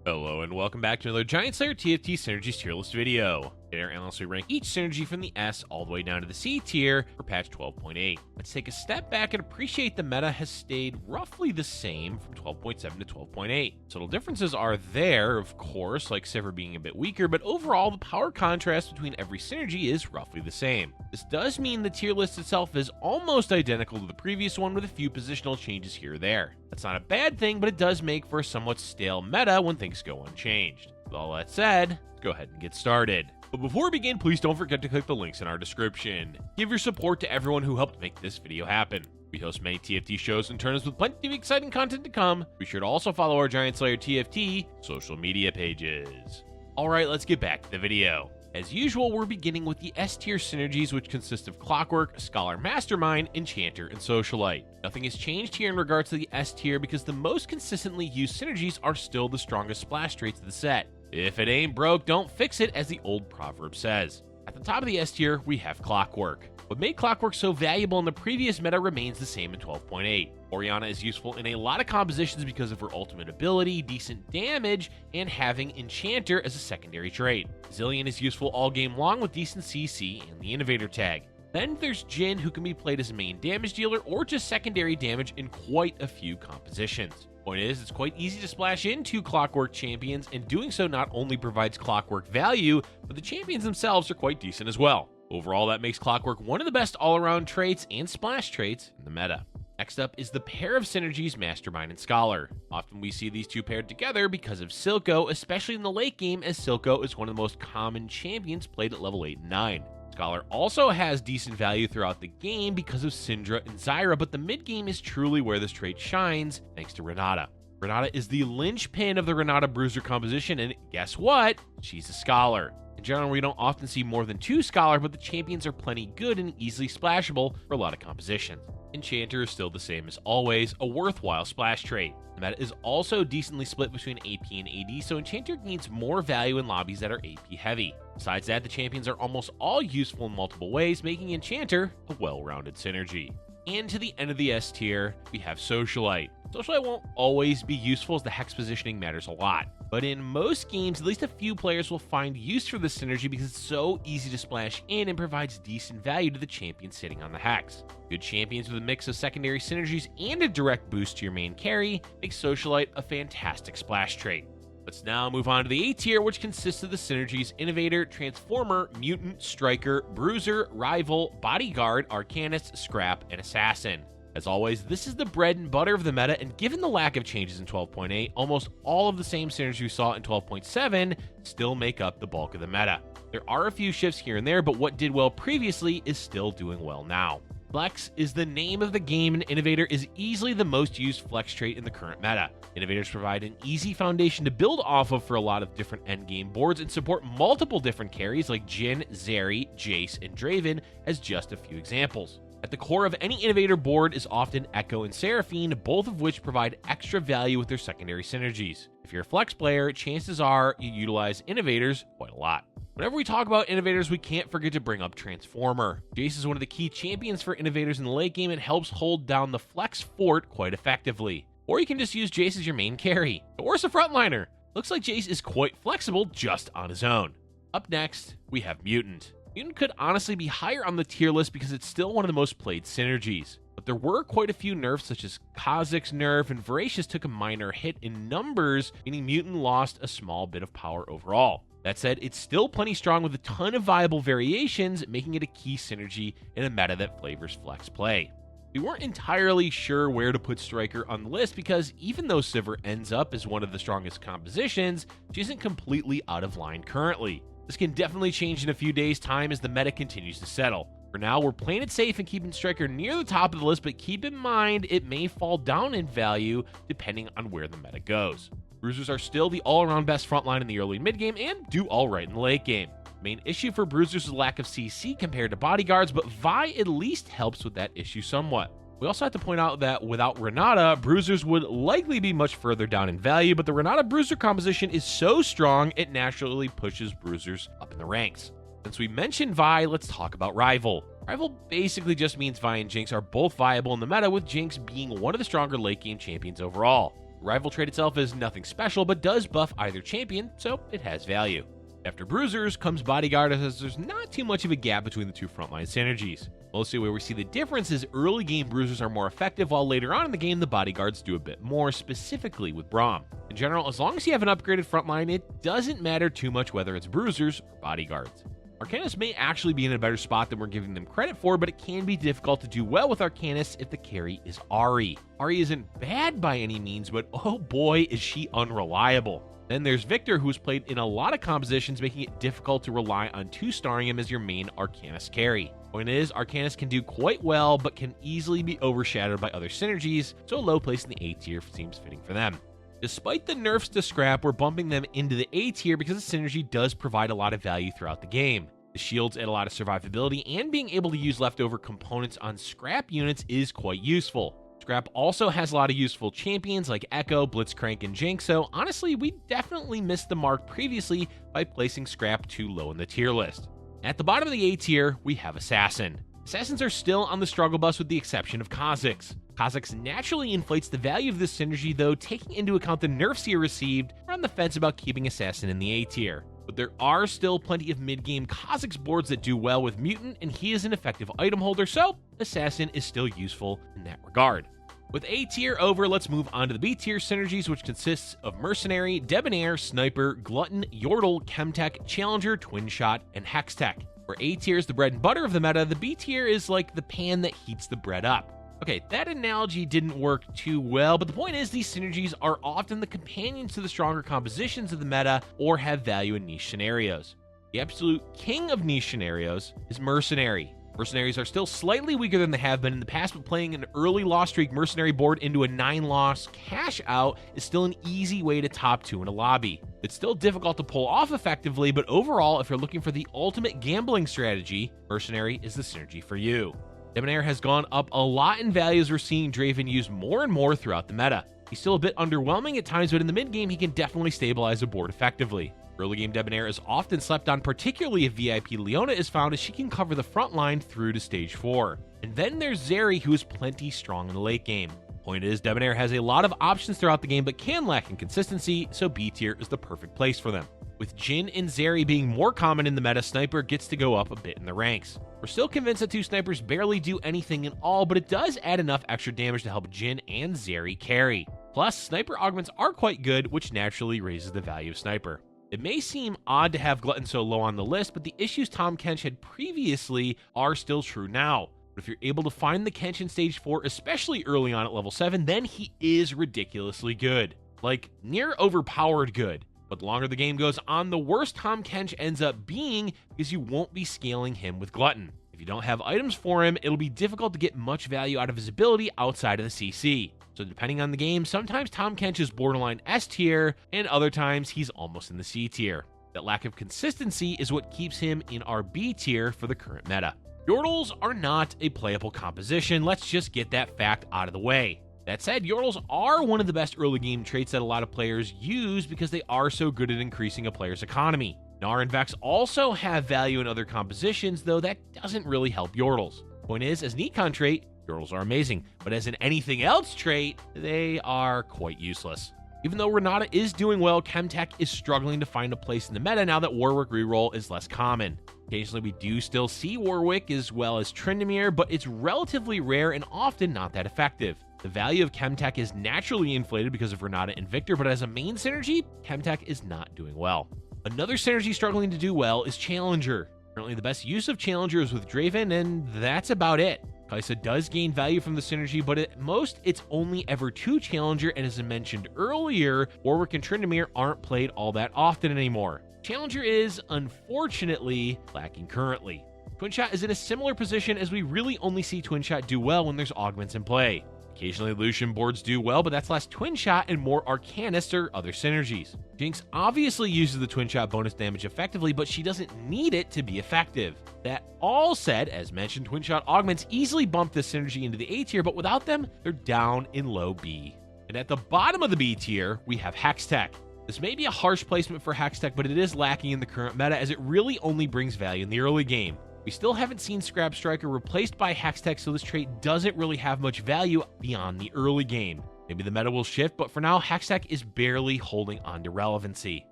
Hello and welcome back to another Giant Slayer TFT Synergies tier list video. Today our analysts will rank each synergy from the S all the way down to the C tier for patch 12.8. Let's take a step back and appreciate the meta has stayed roughly the same from 12.7 to 12.8. Subtle differences are there, of course, like Sivir being a bit weaker, but overall the power contrast between every synergy is roughly the same. This does mean the tier list itself is almost identical to the previous one with a few positional changes here or there. That's not a bad thing, but it does make for a somewhat stale meta when things go unchanged. With all that said, let's go ahead and get started. But before we begin, please don't forget to click the links in our description. Give your support to everyone who helped make this video happen. We host many TFT shows and tournaments with plenty of exciting content to come. Be sure to also follow our Giant Slayer TFT social media pages. Alright, let's get back to the video. As usual, we're beginning with the S-tier synergies, which consist of Clockwork, Scholar, Mastermind, Enchanter, and Socialite. Nothing has changed here in regards to the S-tier because the most consistently used synergies are still the strongest splash traits of the set. If it ain't broke, don't fix it, as the old proverb says. At the top of the S-tier, we have Clockwork. What made Clockwork so valuable in the previous meta remains the same in 12.8. Orianna is useful in a lot of compositions because of her ultimate ability, decent damage, and having Enchanter as a secondary trait. Zilean is useful all game long with decent CC and the Innovator tag. Then there's Jhin, who can be played as a main damage dealer or just secondary damage in quite a few compositions. Point is, it's quite easy to splash into Clockwork champions, and doing so not only provides Clockwork value, but the champions themselves are quite decent as well. Overall, that makes Clockwork one of the best all-around traits and splash traits in the meta. Next up is the pair of synergies Mastermind and Scholar. Often we see these two paired together because of Silco, especially in the late game, as Silco is one of the most common champions played at level 8 and 9. Scholar also has decent value throughout the game because of Syndra and Zyra, but the mid-game is truly where this trait shines, thanks to Renata. Renata is the linchpin of the Renata Bruiser composition, and guess what? She's a Scholar. In general, we don't often see more than two Scholar, but the champions are plenty good and easily splashable for a lot of compositions. Enchanter is still the same as always, a worthwhile splash trait. The meta is also decently split between AP and AD, so Enchanter gains more value in lobbies that are AP heavy. Besides that, the champions are almost all useful in multiple ways, making Enchanter a well-rounded synergy. And to the end of the S tier, we have Socialite. Socialite won't always be useful as the hex positioning matters a lot, but in most games, at least a few players will find use for this synergy because it's so easy to splash in and provides decent value to the champion sitting on the hex. Good champions with a mix of secondary synergies and a direct boost to your main carry make Socialite a fantastic splash trait. Let's now move on to the A tier, which consists of the synergies Innovator, Transformer, Mutant, Striker, Bruiser, Rival, Bodyguard, Arcanist, Scrap, and Assassin. As always, this is the bread and butter of the meta, and given the lack of changes in 12.8, almost all of the same synergies we saw in 12.7 still make up the bulk of the meta. There are a few shifts here and there, but what did well previously is still doing well now. Flex is the name of the game, and Innovator is easily the most used flex trait in the current meta. Innovators provide an easy foundation to build off of for a lot of different endgame boards and support multiple different carries like Jhin, Zeri, Jace, and Draven as just a few examples. At the core of any Innovator board is often Echo and Seraphine, both of which provide extra value with their secondary synergies. If you're a flex player, chances are you utilize Innovators quite a lot. Whenever we talk about Innovators, we can't forget to bring up Transformer. Jace is one of the key champions for Innovators in the late game and helps hold down the flex fort quite effectively. Or you can just use Jace as your main carry, or as a frontliner. Looks like Jace is quite flexible just on his own. Up next, we have Mutant. Mutant could honestly be higher on the tier list because it's still one of the most played synergies. But there were quite a few nerfs, such as Kha'Zix's nerf, and Voracious took a minor hit in numbers, meaning Mutant lost a small bit of power overall. That said, it's still plenty strong with a ton of viable variations, making it a key synergy in a meta that flavors flex play. We weren't entirely sure where to put Striker on the list because even though Sivir ends up as one of the strongest compositions, she isn't completely out of line currently. This can definitely change in a few days' time as the meta continues to settle. For now, we're playing it safe and keeping Striker near the top of the list, but keep in mind it may fall down in value depending on where the meta goes. Bruisers are still the all-around best frontline in the early and mid-game and do alright in the late game. The main issue for Bruisers is lack of CC compared to Bodyguards, but Vi at least helps with that issue somewhat. We also have to point out that without Renata, Bruisers would likely be much further down in value, but the Renata Bruiser composition is so strong it naturally pushes Bruisers up in the ranks. Since we mentioned Vi, let's talk about Rival. Rival basically just means Vi and Jinx are both viable in the meta, with Jinx being one of the stronger late game champions overall. The rival trait itself is nothing special, but does buff either champion, so it has value. After Bruisers comes Bodyguard, as there's not too much of a gap between the two frontline synergies. Mostly where we see the difference is early game Bruisers are more effective, while later on in the game the Bodyguards do a bit more, specifically with Braum. In general, as long as you have an upgraded frontline, it doesn't matter too much whether it's Bruisers or Bodyguards. Arcanists may actually be in a better spot than we're giving them credit for, but it can be difficult to do well with Arcanists if the carry is Ahri. Ahri isn't bad by any means, but oh boy is she unreliable. Then there's Victor, who's played in a lot of compositions, making it difficult to rely on 2-starring him as your main Arcanist carry. Point is, Arcanist can do quite well, but can easily be overshadowed by other synergies, so a low place in the A tier seems fitting for them. Despite the nerfs to Scrap, we're bumping them into the A tier because the synergy does provide a lot of value throughout the game. The shields add a lot of survivability, and being able to use leftover components on Scrap units is quite useful. Scrap also has a lot of useful champions like Echo, Blitzcrank, and Jinx, so honestly, we definitely missed the mark previously by placing Scrap too low in the tier list. At the bottom of the A tier, we have Assassin. Assassins are still on the struggle bus with the exception of Kha'Zix. Kha'Zix naturally inflates the value of this synergy, though taking into account the nerfs he received, we're on the fence about keeping Assassin in the A tier. But there are still plenty of mid-game Kha'Zix boards that do well with Mutant, and he is an effective item holder, so Assassin is still useful in that regard. With A tier over, let's move on to the B tier synergies, which consists of Mercenary, Debonair, Sniper, Glutton, Yordle, Chemtech, Challenger, Twinshot, and Hextech. Where A tier is the bread and butter of the meta, the B tier is like the pan that heats the bread up. Okay, that analogy didn't work too well, but the point is these synergies are often the companions to the stronger compositions of the meta or have value in niche scenarios. The absolute king of niche scenarios is Mercenary. Mercenaries are still slightly weaker than they have been in the past, but playing an early loss streak Mercenary board into a 9-loss cash out is still an easy way to top 2 in a lobby. It's still difficult to pull off effectively, but overall, if you're looking for the ultimate gambling strategy, Mercenary is the synergy for you. Debonair has gone up a lot in value as we're seeing Draven used more and more throughout the meta. He's still a bit underwhelming at times, but in the mid game he can definitely stabilize a board effectively. Early game Debonair is often slept on, particularly if VIP Leona is found, as she can cover the front line through to stage 4. And then there's Zeri, who is plenty strong in the late game. Point is, Debonair has a lot of options throughout the game, but can lack in consistency, so B tier is the perfect place for them. With Jhin and Zeri being more common in the meta, Sniper gets to go up a bit in the ranks. We're still convinced that 2 snipers barely do anything at all, but it does add enough extra damage to help Jhin and Zeri carry. Plus, Sniper augments are quite good, which naturally raises the value of Sniper. It may seem odd to have Glutton so low on the list, but the issues Tahm Kench had previously are still true now. But if you're able to find the Kench in stage 4, especially early on at level 7, then he is ridiculously good. Like, near overpowered good. But the longer the game goes on, the worse Tahm Kench ends up being because you won't be scaling him with Glutton. If you don't have items for him, it'll be difficult to get much value out of his ability outside of the CC. So depending on the game, sometimes Tahm Kench is borderline S tier, and other times he's almost in the C tier. That lack of consistency is what keeps him in our B tier for the current meta. Yordles are not a playable composition, let's just get that fact out of the way. That said, Yordles are one of the best early game traits that a lot of players use because they are so good at increasing a player's economy. Gnar and Vex also have value in other compositions, though that doesn't really help Yordles. Point is, as an econ trait, Yordles are amazing, but as an anything else trait, they are quite useless. Even though Renata is doing well, Chemtech is struggling to find a place in the meta now that Warwick reroll is less common. Occasionally we do still see Warwick as well as Tryndamere, but it's relatively rare and often not that effective. The value of Chemtech is naturally inflated because of Renata and Victor, but as a main synergy, Chemtech is not doing well. Another synergy struggling to do well is Challenger. Currently the best use of Challenger is with Draven, and that's about it. Kai'Sa does gain value from the synergy, but at most, it's only ever 2 Challenger, and as I mentioned earlier, Warwick and Tryndamere aren't played all that often anymore. Challenger is, unfortunately, lacking currently. Twinshot is in a similar position as we really only see Twinshot do well when there's augments in play. Occasionally Lucian boards do well, but that's less Twinshot and more Arcanist or other synergies. Jinx obviously uses the Twinshot bonus damage effectively, but she doesn't need it to be effective. That all said, as mentioned, Twinshot augments easily bump this synergy into the A tier, but without them, they're down in low B. And at the bottom of the B tier, we have Hextech. This may be a harsh placement for Hextech, but it is lacking in the current meta as it really only brings value in the early game. We still haven't seen Scrap Striker replaced by Hextech, so this trait doesn't really have much value beyond the early game. Maybe the meta will shift, but for now, Hextech is barely holding on to relevancy.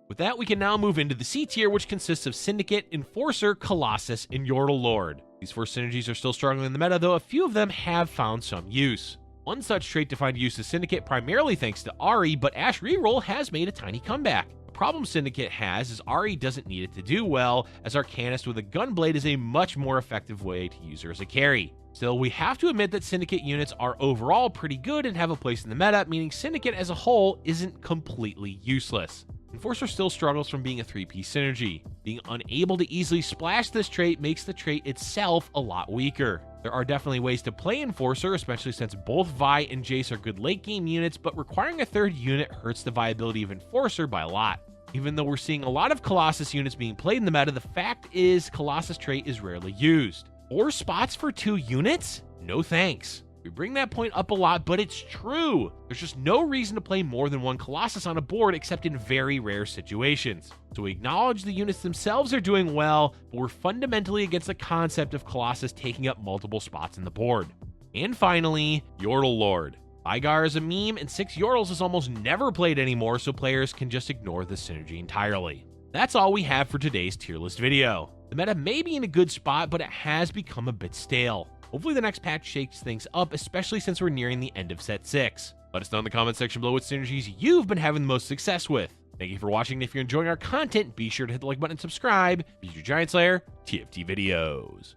With that, we can now move into the C tier, which consists of Syndicate, Enforcer, Colossus, and Yordle Lord. These 4 synergies are still struggling in the meta, though a few of them have found some use. One such trait to find use is Syndicate, primarily thanks to Ahri, but Ashe Reroll has made a tiny comeback. The problem Syndicate has is Ahri doesn't need it to do well, as Arcanist with a Gunblade is a much more effective way to use her as a carry. Still, we have to admit that Syndicate units are overall pretty good and have a place in the meta, meaning Syndicate as a whole isn't completely useless. Enforcer still struggles from being a 3-piece synergy. Being unable to easily splash this trait makes the trait itself a lot weaker. There are definitely ways to play Enforcer, especially since both Vi and Jace are good late game units, but requiring a 3rd unit hurts the viability of Enforcer by a lot. Even though we're seeing a lot of Colossus units being played in the meta, the fact is Colossus trait is rarely used. 4 spots for 2 units? No thanks. We bring that point up a lot, but it's true. There's just no reason to play more than 1 Colossus on a board except in very rare situations. So we acknowledge the units themselves are doing well, but we're fundamentally against the concept of Colossus taking up multiple spots in the board. And finally, Yordle Lord. Bodyguard is a meme, and 6 Yordles is almost never played anymore, so players can just ignore this synergy entirely. That's all we have for today's tier list video. The meta may be in a good spot, but it has become a bit stale. Hopefully the next patch shakes things up, especially since we're nearing the end of set 6. Let us know in the comment section below what synergies you've been having the most success with. Thank you for watching, and if you're enjoying our content, be sure to hit the like button and subscribe for future Giant Slayer TFT videos.